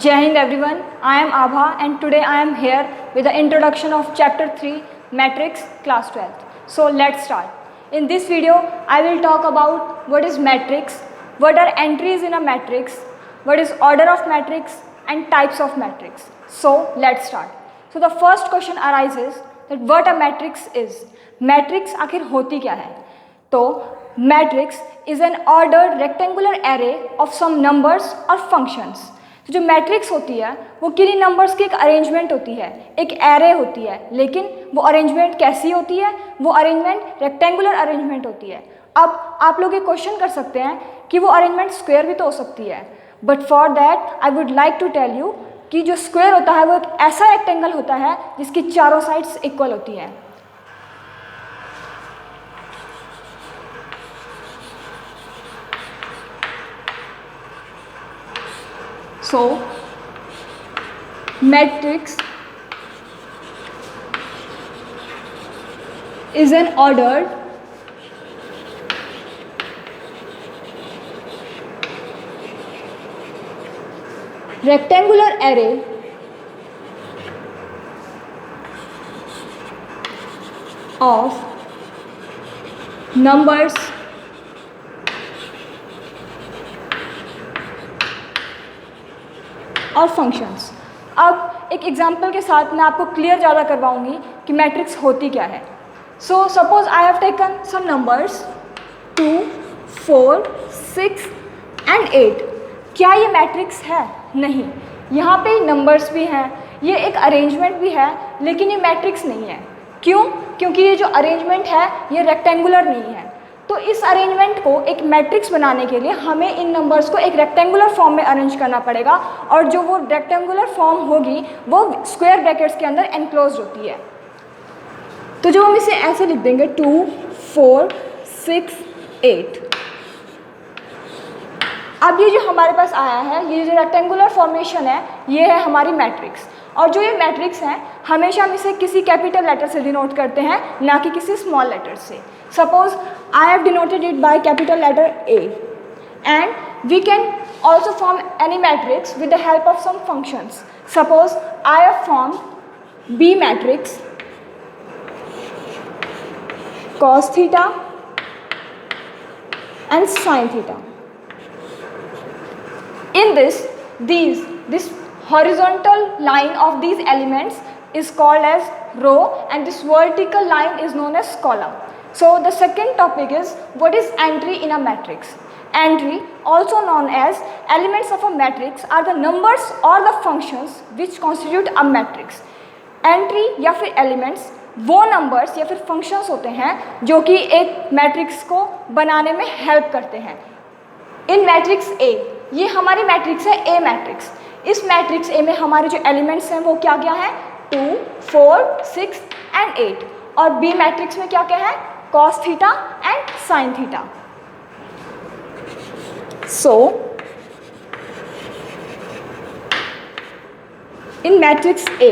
Jai Hind everyone, I am Abha and today I am here with the introduction of chapter 3 Matrix class 12th. So let's start. In this video I will talk about what is matrix, what are entries in a matrix, what is order of matrix and types of matrix. So let's start. So the first question arises that what a matrix is. Matrix आखिर होती क्या है? तो matrix is an ordered rectangular array of some numbers or functions. तो जो matrix होती है वो किन्हीं नंबर्स की एक अरेंजमेंट होती है, एक एरे होती है, लेकिन वो अरेंजमेंट कैसी होती है? वो अरेंजमेंट रेक्टेंगुलर अरेंजमेंट होती है. अब आप लोग ये क्वेश्चन कर सकते हैं कि वो अरेंजमेंट स्क्वायर भी तो हो सकती है, but for that I would like to tell you कि जो स्क्वायर होता है वो एक ऐसा रेक्टेंगल होता है जिसकी चारों साइड्स इक्वल होती हैं. So, matrix is an ordered rectangular array of numbers और फंक्शंस. अब एक एग्जांपल के साथ मैं आपको क्लियर ज़्यादा करवाऊंगी कि मैट्रिक्स होती क्या है. So suppose I have taken some numbers 2, 4, 6 and 8. क्या ये मैट्रिक्स है? नहीं. यहाँ पे नंबर्स भी हैं, ये एक अरेंजमेंट भी है, लेकिन ये मैट्रिक्स नहीं है. क्यों? क्योंकि ये जो अरेंजमेंट है ये रेक्टेंगुलर नहीं है. तो इस अरेंजमेंट को एक मैट्रिक्स बनाने के लिए हमें इन नंबर्स को एक रेक्टेंगुलर फॉर्म में अरेंज करना पड़ेगा, और जो वो रेक्टेंगुलर फॉर्म होगी वो स्क्वायर ब्रैकेट्स के अंदर एनक्लोज होती है. तो जो हम इसे ऐसे लिख देंगे 2, 4, 6, 8. अब ये जो हमारे पास आया है, ये जो रेक्टेंगुलर फॉर्मेशन है, ये है हमारी मैट्रिक्स. और जो ये मैट्रिक्स हैं हमेशा हम इसे किसी कैपिटल लेटर से डिनोट करते हैं, ना कि किसी स्मॉल लेटर से. Suppose I have denoted it by capital letter A, and we can also form any matrix with the help of some functions. Suppose I have formed B matrix cos theta and sin theta. In this horizontal line of these elements is called as row, and this vertical line is known as column. So the second topic is what is entry in a matrix. Entry, also known as elements of a matrix, are the numbers or the functions which constitute a matrix. Entry या फिर elements वो numbers या फिर functions होते हैं जो कि एक matrix को बनाने में help करते हैं. In matrix A, ये हमारी matrix है A matrix. इस matrix A में हमारे जो elements हैं वो क्या क्या हैं? 2, 4, 6 and 8. और B matrix में क्या क्या है? Cos theta and sin theta. So, in matrix A,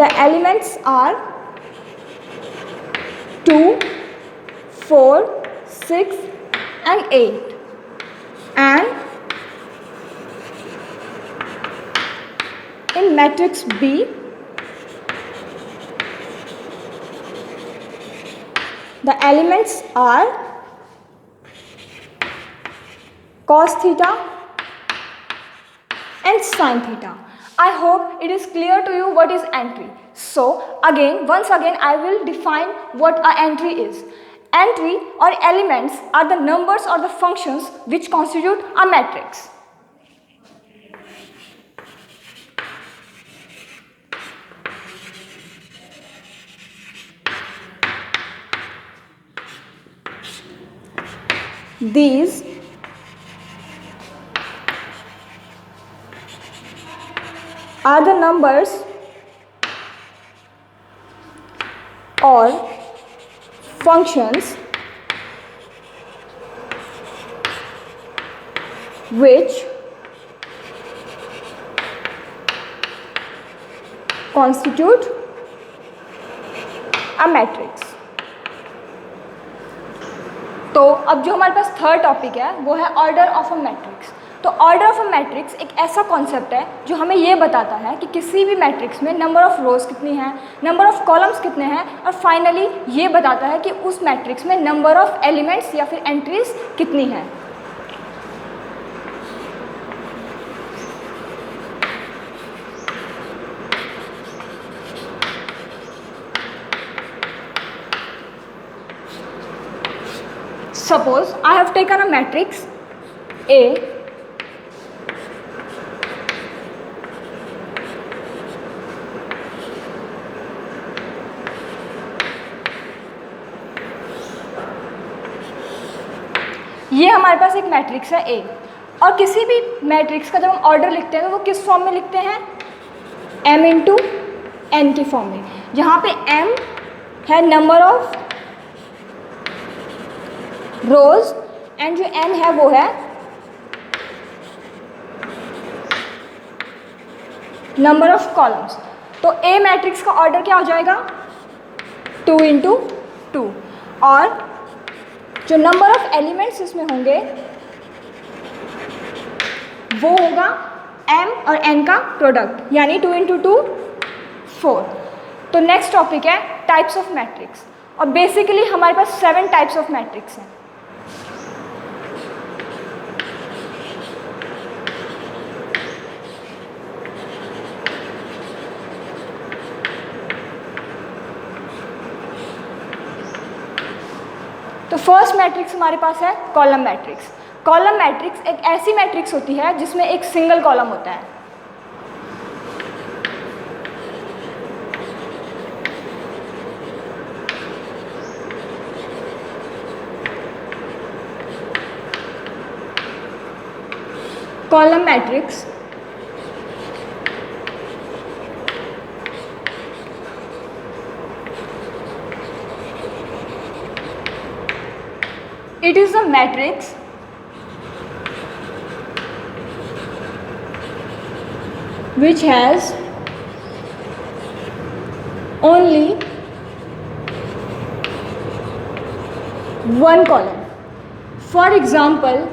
the elements are 2, 4, 6 and 8, and in matrix B, the elements are cos theta and sin theta. I hope it is clear to you what is entry. So once again I will define what a entry is. Entry or elements are the numbers or the functions which constitute a matrix. These are the numbers or functions which constitute a matrix. तो अब जो हमारे पास third topic है वो है order of a matrix. तो order of a matrix एक ऐसा कॉन्सेप्ट है जो हमें ये बताता है कि किसी भी मैट्रिक्स में नंबर ऑफ़ रोज़ कितनी हैं, नंबर ऑफ़ कॉलम्स कितने हैं, और फाइनली ये बताता है कि उस मैट्रिक्स में नंबर ऑफ़ एलिमेंट्स या फिर एंट्रीज कितनी हैं। Suppose I have taken a matrix A ये हमारे पास एक मैट्रिक्स है A, और किसी भी मैट्रिक्स का जब हम ऑर्डर लिखते हैं तो वो किस फॉर्म में लिखते हैं, m इंटू n की फॉर्म में, जहाँ पे m है नंबर ऑफ रोज एंड जो n है वो है नंबर ऑफ कॉलम्स। तो A मैट्रिक्स का ऑर्डर क्या हो जाएगा, 2 इंटू 2, और जो नंबर ऑफ एलिमेंट्स इसमें होंगे वो होगा m और n का प्रोडक्ट, यानी 2 इंटू 2 4। तो नेक्स्ट टॉपिक है टाइप्स ऑफ मैट्रिक्स, और बेसिकली हमारे पास 7 टाइप्स ऑफ मैट्रिक्स हैं। तो फर्स्ट मैट्रिक्स हमारे पास है कॉलम मैट्रिक्स। कॉलम मैट्रिक्स एक ऐसी मैट्रिक्स होती है जिसमें एक सिंगल कॉलम होता है। Column matrix it is a matrix which has only one column. For example,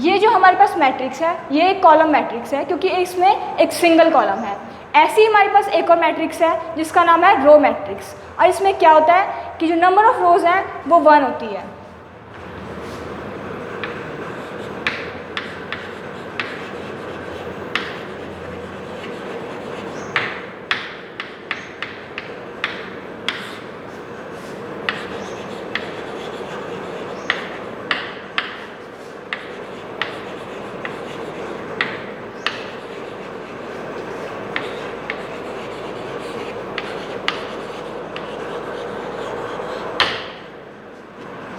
ये जो हमारे पास मैट्रिक्स है ये एक कॉलम मैट्रिक्स है क्योंकि इसमें एक सिंगल कॉलम है। ऐसे ही हमारे पास एक और मैट्रिक्स है जिसका नाम है रो मैट्रिक्स, और इसमें क्या होता है कि जो नंबर ऑफ रोज हैं वो 1 होती है।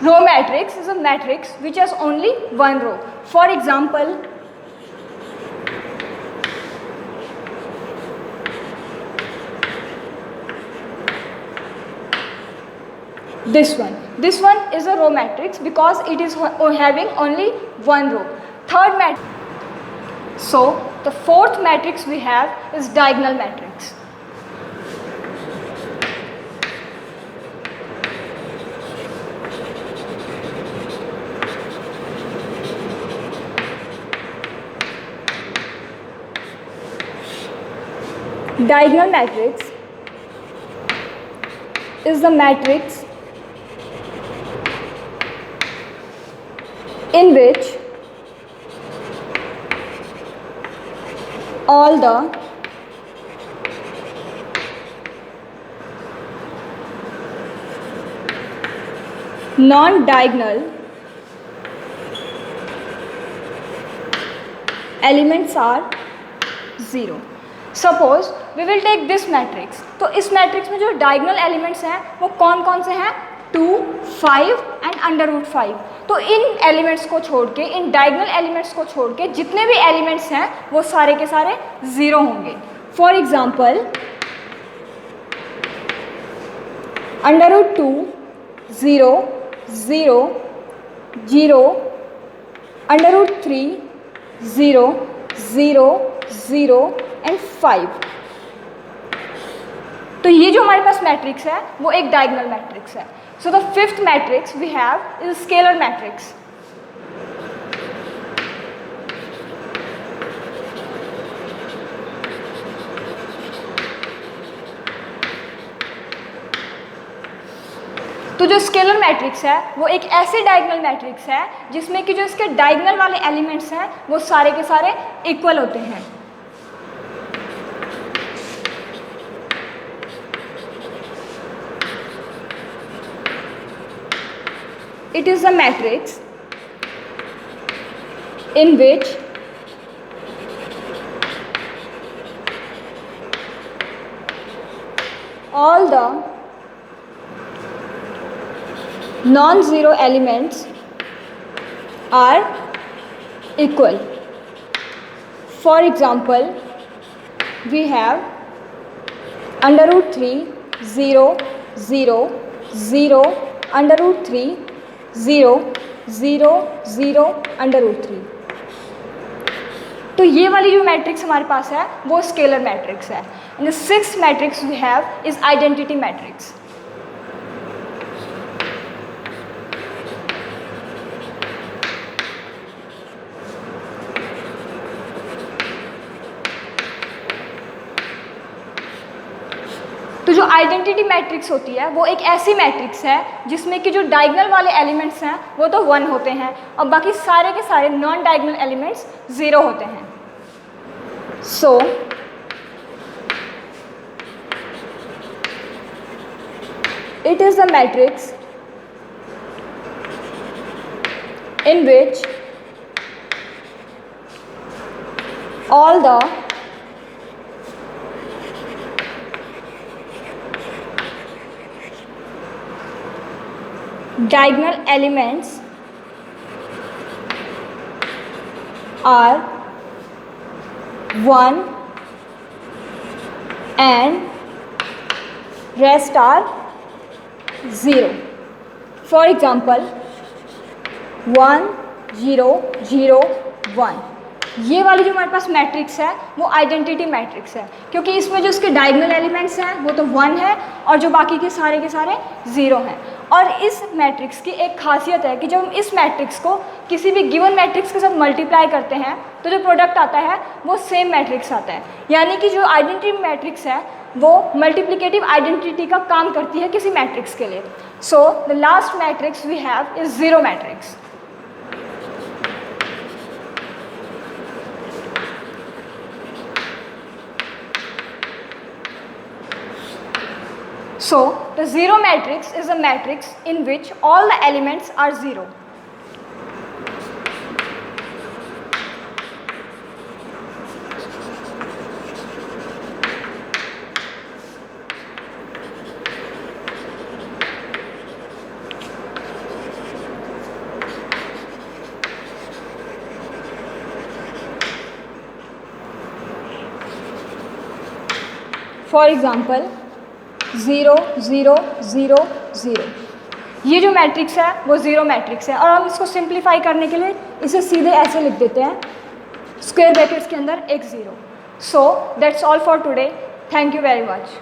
Row matrix is a matrix which has only one row. For example, this one is a row matrix because it is having only one row. Third matrix. So the fourth matrix we have is diagonal matrix. Diagonal matrix is the matrix in which all the non-diagonal elements are 0. Suppose we will take this matrix. तो इस matrix में जो diagonal elements हैं वो कौन कौन से हैं, 2, 5 एंड √5। तो इन एलिमेंट्स को छोड़ के, इन डायगोनल एलिमेंट्स को छोड़ के जितने भी एलिमेंट्स हैं वो सारे के सारे 0 होंगे। For example √2 0 0 0, √3 0 0 0 and 5। तो ये जो हमारे पास मैट्रिक्स है वो एक डायगोनल मैट्रिक्स है। So the fifth matrix we have is scalar matrix. तो जो स्केलर मैट्रिक्स है वो एक ऐसे डायगोनल मैट्रिक्स है जिसमें कि जो इसके डायगोनल वाले एलिमेंट्स हैं वो सारे के सारे इक्वल होते हैं। It is a matrix in which all the non-zero elements are equal. For example, we have under root 3 0 0 0 under root 3 0 0 0 under root 3। तो ये वाली जो मैट्रिक्स हमारे पास है वो स्केलर मैट्रिक्स है। And the sixth matrix we have is identity matrix. तो जो आइडेंटिटी मैट्रिक्स होती है वो एक ऐसी मैट्रिक्स है जिसमें कि जो डायगोनल वाले एलिमेंट्स हैं वो तो 1 होते हैं और बाकी सारे के सारे नॉन डायगोनल एलिमेंट्स 0 होते हैं। So it is the matrix in which all the diagonal elements are 1 and rest are 0. For example 1 0 0 1। ये वाली जो हमारे पास मैट्रिक्स है वो आइडेंटिटी मैट्रिक्स है क्योंकि इसमें जो इसके डायगोनल एलिमेंट्स हैं वो तो 1 है और जो बाकी के सारे 0 हैं। और इस मैट्रिक्स की एक खासियत है कि जब हम इस मैट्रिक्स को किसी भी गिवन मैट्रिक्स के साथ मल्टीप्लाई करते हैं तो जो प्रोडक्ट आता है वो सेम मैट्रिक्स आता है। यानी कि जो आइडेंटिटी मैट्रिक्स है वो मल्टीप्लिकेटिव आइडेंटिटी का काम करती है किसी मैट्रिक्स के लिए। So the last matrix we have is zero matrix. So, the zero matrix is a matrix in which all the elements are 0. For example 0 0 0 0। ये जो मैट्रिक्स है वो ज़ीरो मैट्रिक्स है और हम इसको सिंप्लीफाई करने के लिए इसे सीधे ऐसे लिख देते हैं स्क्वायर ब्रैकेट्स के अंदर एक 0। So that's all for today. Thank you very much.